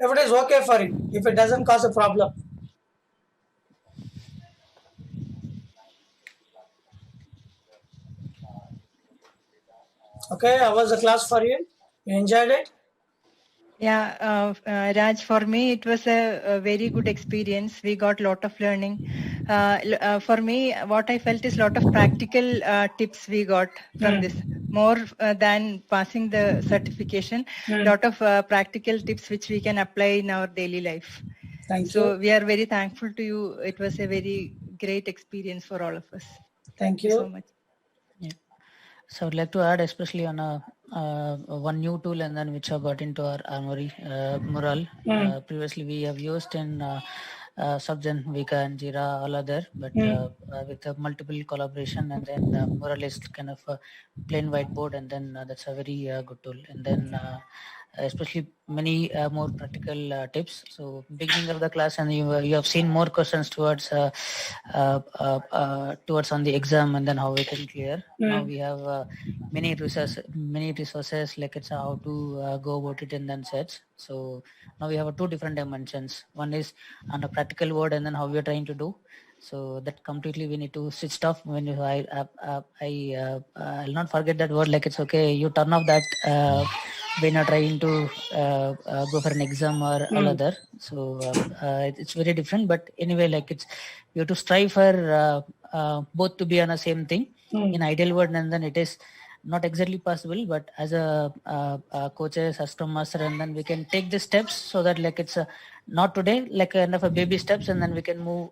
if it is okay for you, if it doesn't cause a problem. Okay, how was the class for you? You enjoyed it? Yeah, Raj, for me, it was a very good experience. We got a lot of learning. For me, what I felt is a lot of practical tips we got from this, more than passing the certification, lot of practical tips which we can apply in our daily life. Thank So you. we are very thankful to you. It was a very great experience for all of us. Thank Thank you so you. much. Yeah. So I'd like to add, especially on a one new tool and then which I got into our Armory Mural. Previously we have used in Subgen, Vika and Jira, all other, but with a multiple collaboration, and then Mural is kind of a plain whiteboard, and then that's a very good tool. And then especially many more practical tips. So beginning of the class, and you have seen more questions towards towards on the exam, and then how we can clear. Now we have many resources like it's how to go about it in then sets. So now we have two different dimensions. One is on a practical word, and then how we are trying to do. So that completely we need to switch off. When I'll not forget that word. Like it's okay. You turn off that when you're trying to go for an exam or all other. So it's very different. But anyway, like it's you have to strive for both to be on the same thing in ideal world, and then it is not exactly possible, but as a coaches, as scrum master, and then we can take the steps so that like it's not today, like kind of a baby steps, and then we can move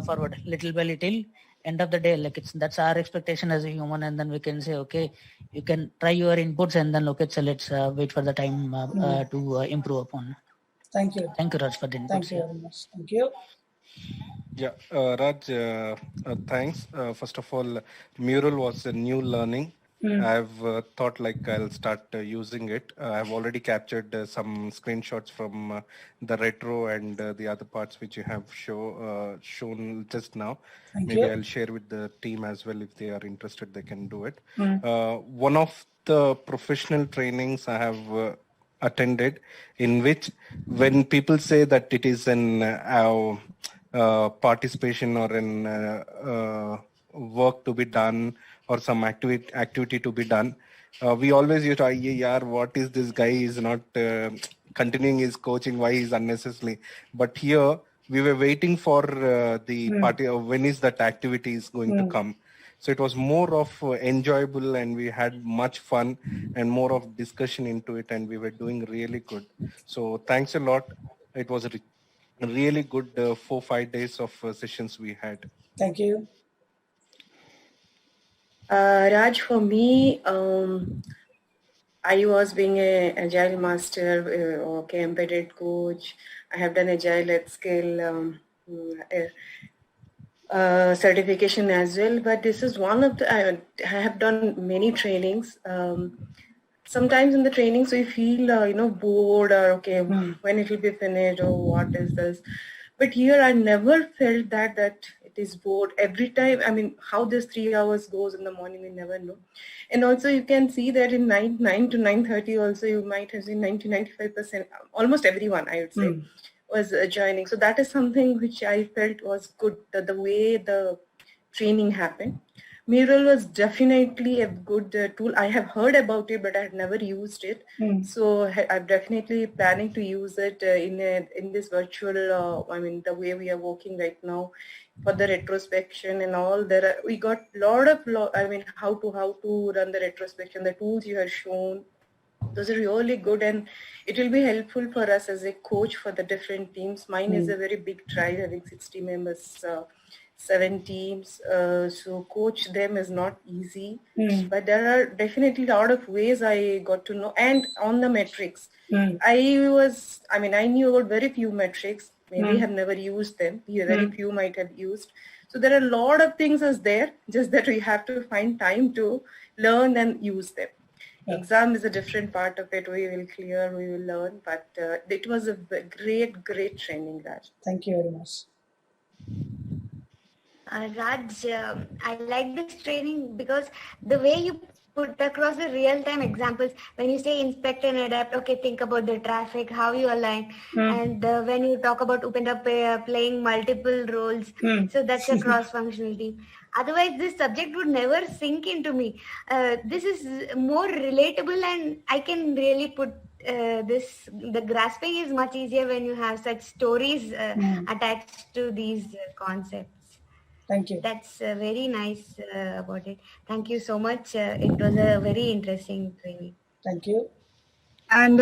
forward little by little. End of the day, like it's that's our expectation as a human, and then we can say, okay, you can try your inputs, and then look at so let's wait for the time to improve upon. Thank you. Thank you, Raj, for the inputs. Thank you very much. Thank you. Yeah, Raj, thanks. First of all, Mural was a new learning. I've thought like I'll start using it. I've already captured some screenshots from the retro and the other parts which you have shown just now. Maybe I'll share with the team as well. If they are interested, they can do it. One of the professional trainings I have attended, in which when people say that it is an participation or an work to be done or some activity to be done, we always used to, yaar, what is this guy is not continuing his coaching, why is unnecessarily. But here we were waiting for the party of when is that activity is going to come. So it was more of enjoyable, and we had much fun and more of discussion into it, and we were doing really good. So thanks a lot. It was a really good 4-5 days of sessions we had. Thank you. Raj, for me, I was being an agile master, okay, embedded coach. I have done agile at scale certification as well, but this is one of the, I have done many trainings. Sometimes in the trainings we feel, bored or okay, when it will be finished or what is this. But here I never felt that it is bored. Every time, I mean, how this 3 hours goes in the morning, we never know. And also you can see that in 9 to 9:30 also you might have seen 90-95%, almost everyone I would say, was joining. So that is something which I felt was good, the way the training happened. Mural was definitely a good tool. I have heard about it, but I had never used it. So I'm definitely planning to use it in this virtual, I mean, the way we are working right now for the retrospection and all. We got I mean, how to run the retrospection, the tools you have shown. Those are really good, and it will be helpful for us as a coach for the different teams. Mine is a very big tribe, having 60 members, 7 teams. So coach them is not easy, but there are definitely a lot of ways I got to know. And on the metrics, I knew about very few metrics, maybe have never used them. Very few might have used. So there are a lot of things as there, just that we have to find time to learn and use them. Exam is a different part of it. We will clear, we will learn, but it was a great training, Raj. Thank you very much. Raj, I like this training because the way you put across the real-time examples, when you say inspect and adapt, okay, think about the traffic, how you align. And when you talk about Upendra playing multiple roles, so that's a cross-functional team. Otherwise, this subject would never sink into me. This is more relatable and I can really put the grasping is much easier when you have such stories attached to these concepts. Thank you. That's very nice about it. Thank you so much. It was a very interesting training. Thank you. And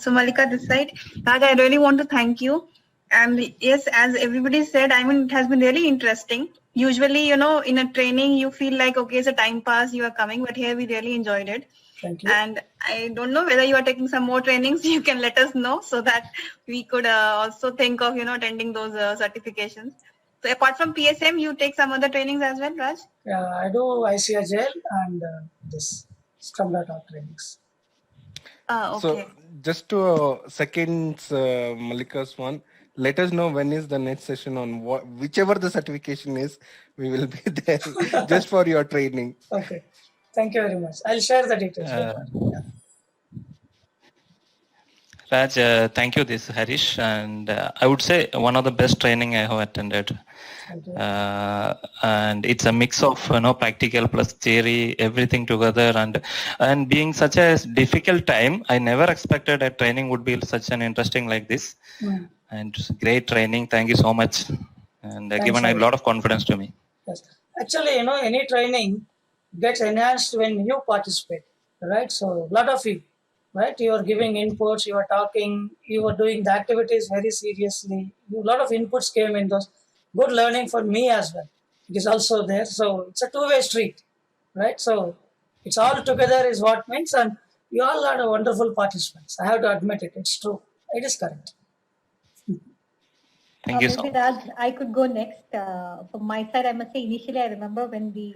so Malika this side. Raj, I really want to thank you. And yes, as everybody said, I mean, it has been really interesting. Usually, in a training, you feel like, okay, it's a time pass, you are coming, but here we really enjoyed it. Thank you. And I don't know whether you are taking some more trainings, you can let us know so that we could also think of, attending those certifications. So apart from PSM, you take some other trainings as well, Raj? Yeah, I do ICAGL and this Scrum.org trainings. Okay. So just to seconds Malika's one, let us know when is the next session on whichever the certification is, we will be there just for your training. Okay. Thank you very much. I'll share the details. Raj, thank you. This is Harish, and I would say one of the best training I have attended. And it's a mix of practical plus theory, everything together, and being such a difficult time, I never expected a training would be such an interesting like this. And great training. Thank you so much, and given a lot of confidence to me. Yes. Actually, any training gets enhanced when you participate, right? So a lot of you, right? You are giving inputs, you are talking, you are doing the activities very seriously. A lot of inputs came in those. Good learning for me as well. It is also there. So it's a two-way street, right? So it's all together is what means, and you all are wonderful participants. I have to admit it. It's true. It is correct. Thank you so much. Raj, I could go next. From my side, I must say initially I remember when the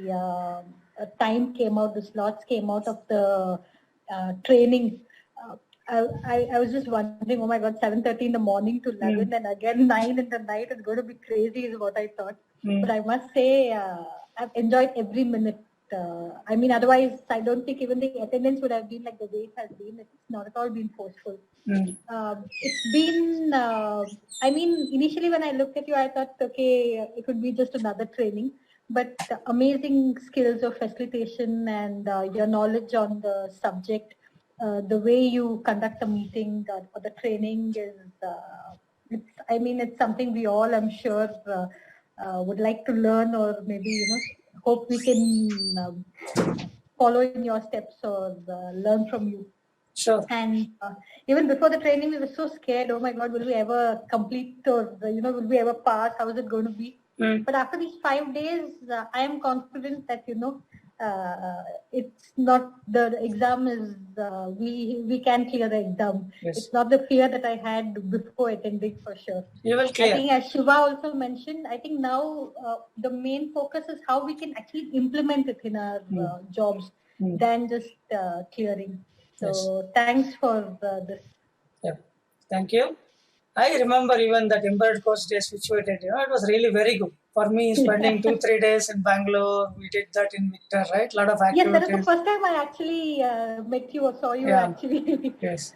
time came out, the slots came out of the training. I was just wondering, oh my God, 7:30 in the morning to 11 and again 9 in the night is going to be crazy is what I thought. But I must say I've enjoyed every minute. I mean, otherwise I don't think even the attendance would have been like the way it has been. It's not at all been forceful. It's been, I mean, initially when I looked at you, I thought, okay, it would be just another training. But the amazing skills of facilitation and your knowledge on the subject, the way you conduct a meeting or the training is, it's something we all, I'm sure, would like to learn or maybe, hope we can follow in your steps or learn from you. Sure. And even before the training, we were so scared. Oh my God, will we ever complete or, will we ever pass? How is it going to be? But after these 5 days, I am confident that, it's not the exam is, we can clear the exam. Yes. It's not the fear that I had before attending for sure. You will clear. I think as Shiva also mentioned, I think now the main focus is how we can actually implement it in our jobs than just clearing. So thanks for this. Yeah. Thank you. I remember even that embedded course days which we did, it was really very good. For me, spending 2-3 days in Bangalore, we did that in Victor, right? A lot of activities. Yes, that is the first time I actually met you or saw you actually. Yes.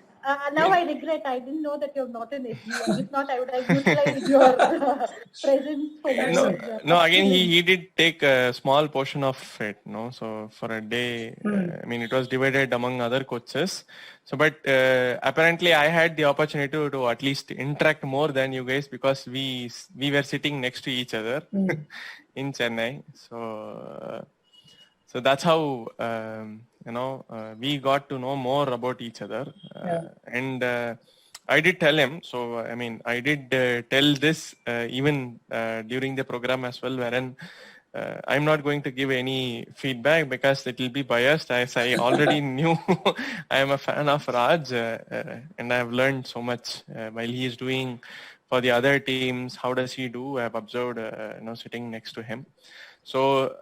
Now I regret I didn't know that you're not in SU. If not, I would have utilized your presence for that. No, again, he did take a small portion of it, so for a day, it was divided among other coaches. So, but apparently I had the opportunity to at least interact more than you guys because we were sitting next to each other in Chennai. So that's how, we got to know more about each other. And I did tell him, so I did tell this even during the program as well, wherein I'm not going to give any feedback because it will be biased, as I already knew I am a fan of Raj and I have learned so much while he is doing for the other teams. How does he do? I have observed, sitting next to him. So,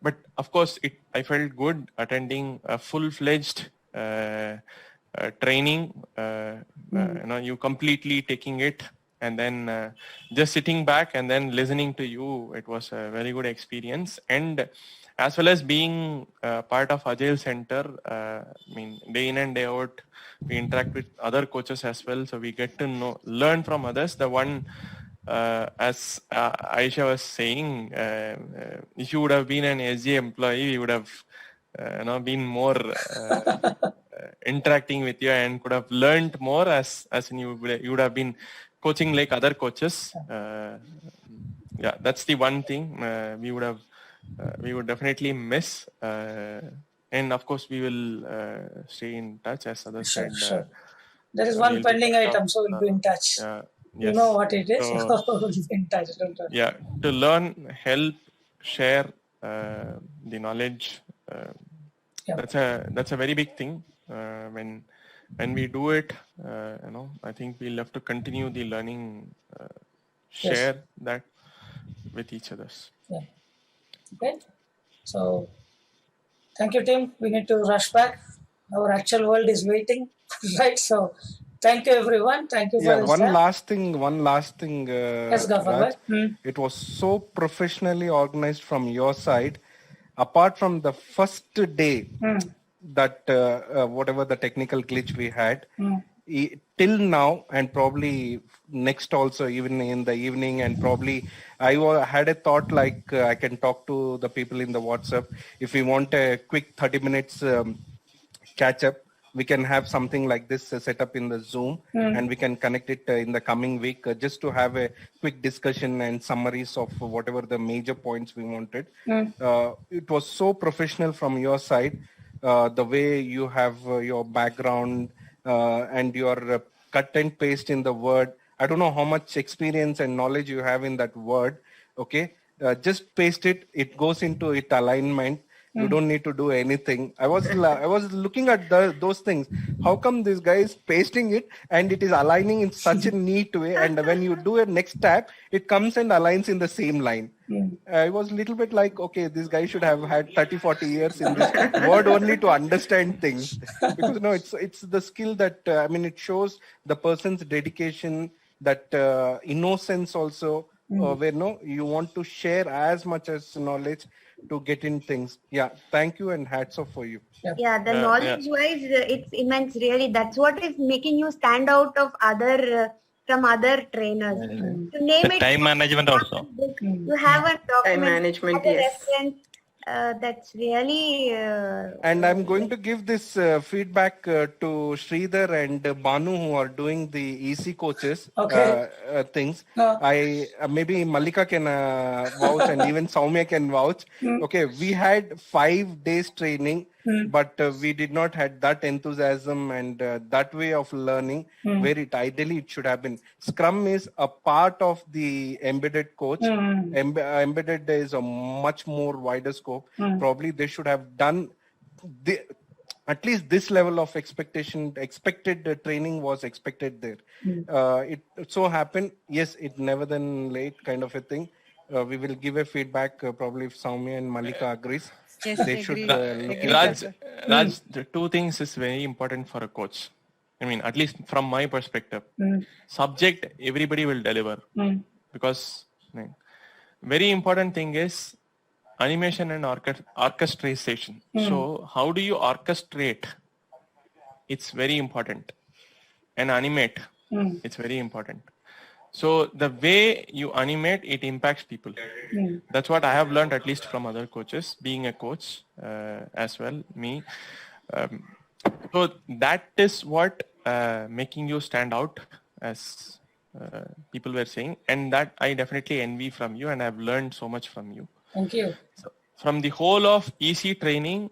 but of course, I felt good attending a full-fledged training, you completely taking it and then just sitting back and then listening to you, it was a very good experience. And as well as being part of Agile Center, I mean, day in and day out, we interact with other coaches as well, so we get to learn from others. The one, as Aisha was saying, if you would have been an SG employee, you would have been more interacting with you and could have learned more, as in you would have been coaching like other coaches. Yeah, that's the one thing we would definitely miss. And of course, we will stay in touch, as others said. Sure. There is one pending item, so we'll be in touch. Yes. You know what it is. So, We'll be in touch. Don't worry. yeah, to learn, help, share the knowledge. That's a very big thing. When we do it, I think we'll have to continue the learning, share that with each others. Yeah. Okay. So, thank you, Tim. We need to rush back. Our actual world is waiting, right? So, thank you, everyone. Thank you for this one time. last thing. Yes, Gafar. Raj. It was so professionally organized from your side. Apart from the first day, that whatever the technical glitch we had, till now, and probably next also, even in the evening, and probably I had a thought like I can talk to the people in the WhatsApp. If we want a quick 30 minutes catch up, we can have something like this set up in the Zoom, and we can connect it in the coming week just to have a quick discussion and summaries of whatever the major points we wanted. It was so professional from your side, the way you have your background and your cut and paste in the Word. I don't know how much experience and knowledge you have in that Word. Okay, just paste it. It goes into it alignment. You don't need to do anything. I was looking at those things. How come this guy is pasting it and it is aligning in such a neat way? And when you do a next tap, it comes and aligns in the same line. I was a little bit like, okay, this guy should have had 30-40 years in this Word only to understand things. Because it's the skill that it shows the person's dedication, that innocence also, where you want to share as much as knowledge to get in things. Yeah, thank you and hats off for you. Yeah, the knowledge wise, it's immense, really. That's what is making you stand out of from other trainers. To name the it, time management also. You have a document, Time management, as a yes. reference. That's really. And I'm going to give this feedback to Sridhar and Banu, who are doing the EC coaches things. I maybe Malika can vouch, and even Soumya can vouch. Okay, we had 5 days training, but we did not had that enthusiasm and that way of learning where ideally it should have been. Scrum is a part of the embedded coach. Embedded is a much more wider scope. Probably they should have done at least this level of expected training was expected there. It so happened, yes, it never then late kind of a thing. We will give a feedback probably if Soumya and Malika agrees. Yes, They should Raj, the two things is very important for a coach. At least from my perspective, subject everybody will deliver, because very important thing is animation and orchestration. So how do you orchestrate? It's very important. And animate, it's very important. So the way you animate, it impacts people. That's what I have learned, at least from other coaches, being a coach as well, me. So that is what making you stand out, as people were saying. And that I definitely envy from you, and I've learned so much from you. Thank you. So from the whole of EC training,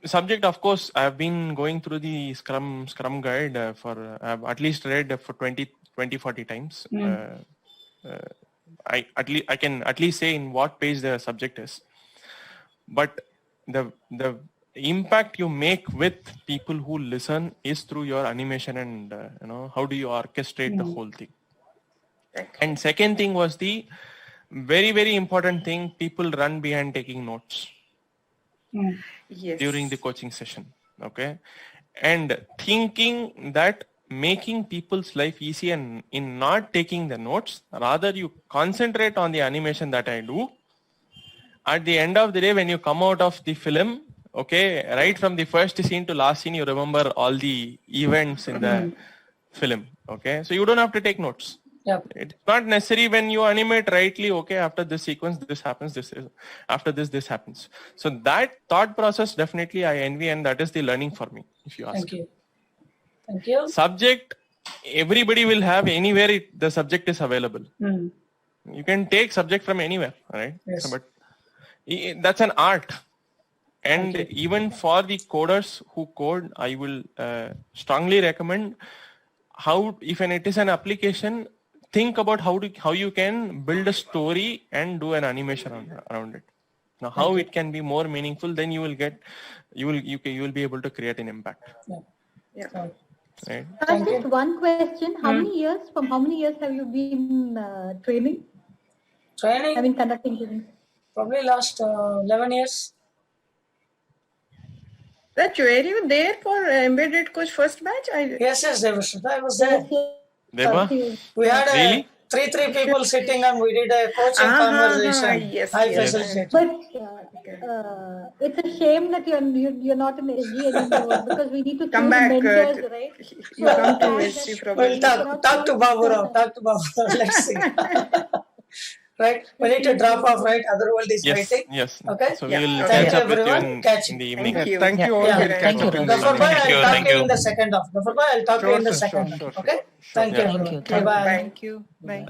subject, of course, I've been going through the Scrum guide I've at least read for 20-40 times. I can at least say in what page the subject is. But the impact you make with people who listen is through your animation and how do you orchestrate the whole thing. And second thing was the very, very important thing, people run behind taking notes Yes. during the coaching session. Okay. And thinking that making people's life easy and in not taking the notes. Rather, you concentrate on the animation that I do. At the end of the day, when you come out of the film, okay, right from the first scene to last scene, you remember all the events in the film. Okay, so you don't have to take notes. Yep. It's not necessary when you animate rightly. Okay, after this sequence, this happens. This is after this happens. So that thought process definitely I envy, and that is the learning for me. If you ask. Thank you. Thank you. Subject, everybody will have anywhere the subject is available. You can take subject from anywhere, right? Yes. But that's an art. And even for the coders who code, I will strongly recommend if it is an application, think about how you can build a story and do an animation around it. Now, how it can be more meaningful, then you will be able to create an impact. Yeah. Right. Just one question: From how many years have you been training? Training? I mean, conducting trainings. Probably last 11 years. Raj, were you there for Embedded Coach first batch? Yes, Devashrita, I was there. Deva? We had Really? three people sitting and we did a coaching conversation. Yes, I yes. facilitated. But it's a shame that you're not in SG anymore because we need to Come choose back, mentors, right? You come to SG probably. Well, talk to Babu Rao. Let's see. Right? We need to drop off, right? Other world is waiting. Yes. Okay? So we will Thank catch you, up with you everyone. in the evening. Thank you. Thank you all. Yeah. We'll catch Thank you, up. Raj. Gafar bhai, Thank you, I'll talk thank to you you. in the second half. Gafar bhai, I'll talk to you in the Sure, second sure, half. sure, Okay? sure. Thank you, Yeah. everyone. Thank you. Bye. Thank you. Bye.